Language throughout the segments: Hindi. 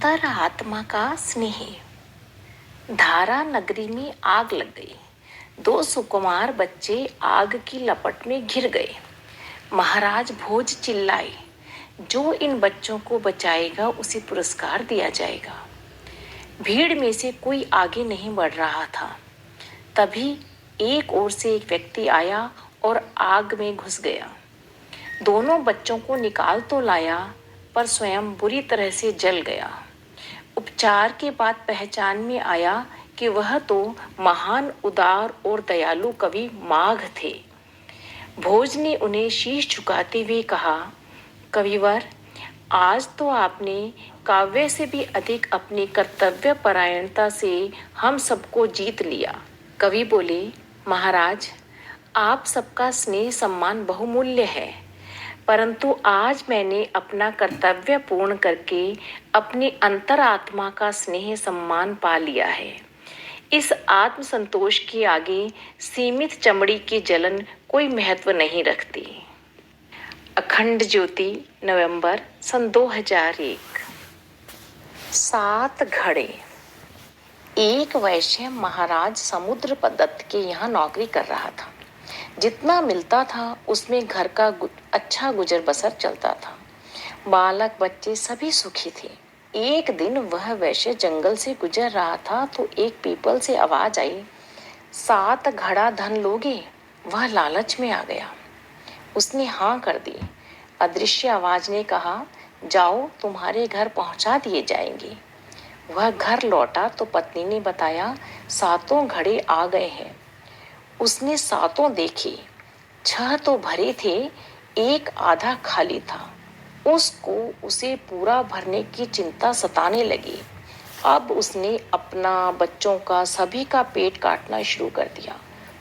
अंतरात्मा का स्नेह। धारा नगरी में आग लग गई। दो सुकुमार बच्चे आग की लपट में घिर गए। महाराज भोज चिल्लाए, जो इन बच्चों को बचाएगा उसे पुरस्कार दिया जाएगा। भीड़ में से कोई आगे नहीं बढ़ रहा था। तभी एक ओर से एक व्यक्ति आया और आग में घुस गया। दोनों बच्चों को निकाल तो लाया, पर स्वयं बुरी तरह से जल गया। उपचार के बाद पहचान में आया कि वह तो महान उदार और दयालु कवि माघ थे। भोज ने उन्हें शीश झुकाते हुए कहा, कविवर, आज तो आपने काव्य से भी अधिक अपनी कर्तव्य परायणता से हम सबको जीत लिया। कवि बोले, महाराज, आप सबका स्नेह सम्मान बहुमूल्य है, परंतु आज मैंने अपना कर्तव्य पूर्ण करके अपनी अंतरात्मा का स्नेह सम्मान पा लिया है। इस आत्म संतोष के आगे सीमित चमड़ी की जलन कोई महत्व नहीं रखती। अखंड ज्योति, नवंबर सन 2001। 7 घड़े। एक वैश्य महाराज समुद्रदत्त के यहाँ नौकरी कर रहा था। जितना मिलता था उसमें घर का अच्छा गुजर बसर चलता था। बालक बच्चे सभी सुखी थे। एक दिन वह वैश्य जंगल से गुजर रहा था तो एक पीपल से आवाज आई, 7 घड़ा धन लोगे? वह लालच में आ गया। उसने हाँ कर दी। अदृश्य आवाज ने कहा, जाओ, तुम्हारे घर पहुंचा दिए जाएंगे। वह घर लौटा तो पत्नी ने बताया, 7 घड़े आ गए हैं। उसने 7 देखे। 6 तो भरे थे, एक आधा खाली था। उसको उसे पूरा भरने की चिंता सताने लगी। अब उसने अपना, बच्चों का, सभी का पेट काटना शुरू कर दिया।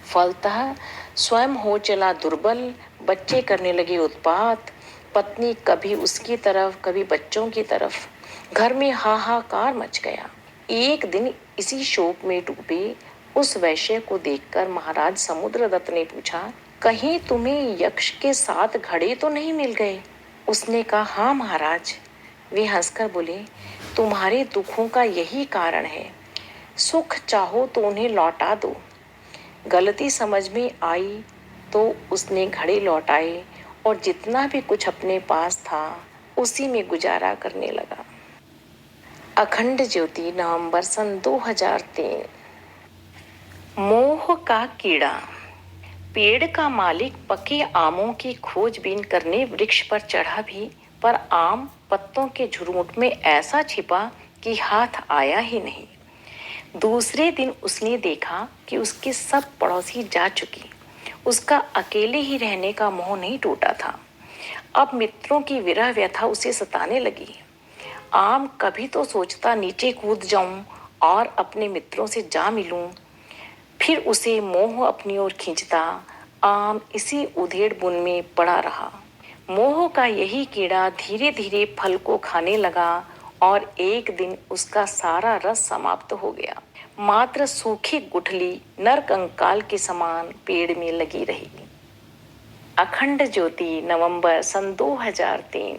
फलतः स्वयं हो चला दुर्बल। बच्चे करने लगे उत्पात। पत्नी कभी उसकी तरफ कभी बच्चों की तरफ। घर में हाहाकार मच गया। एक दिन इसी शोक में डूबे उस वैश्य को देखकर महाराज समुद्रदत्त ने पूछा, कहीं तुम्हें यक्ष के 7 घड़े तो नहीं मिल गए? उसने कहा, हाँ महाराज। वे हंसकर बोले, तुम्हारे दुखों का यही कारण है। सुख चाहो तो उन्हें लौटा दो। गलती समझ में आई तो उसने घड़े लौटाए और जितना भी कुछ अपने पास था उसी में गुजारा करने लगा। अखंड ज्योति, नवंबर सन 2003। मोह का कीड़ा। पेड़ का मालिक पके आमों की खोजबीन करने वृक्ष पर चढ़ा भी, पर आम पत्तों के झुरमुट में ऐसा छिपा कि हाथ आया ही नहीं। दूसरे दिन उसने देखा कि उसके सब पड़ोसी जा चुकी। उसका अकेले ही रहने का मोह नहीं टूटा था। अब मित्रों की विरह व्यथा उसे सताने लगी। आम कभी तो सोचता नीचे कूद जाऊं और अपने मित्रों से जा मिलूं, फिर उसे मोह अपनी ओर खींचता। आम इसी उधेड़ बुन में पड़ा रहा। मोह का यही कीड़ा धीरे धीरे फल को खाने लगा और एक दिन उसका सारा रस समाप्त हो गया। मात्र सूखी गुठली नर कंकाल के समान पेड़ में लगी रही। अखंड ज्योति, नवंबर सन 2003।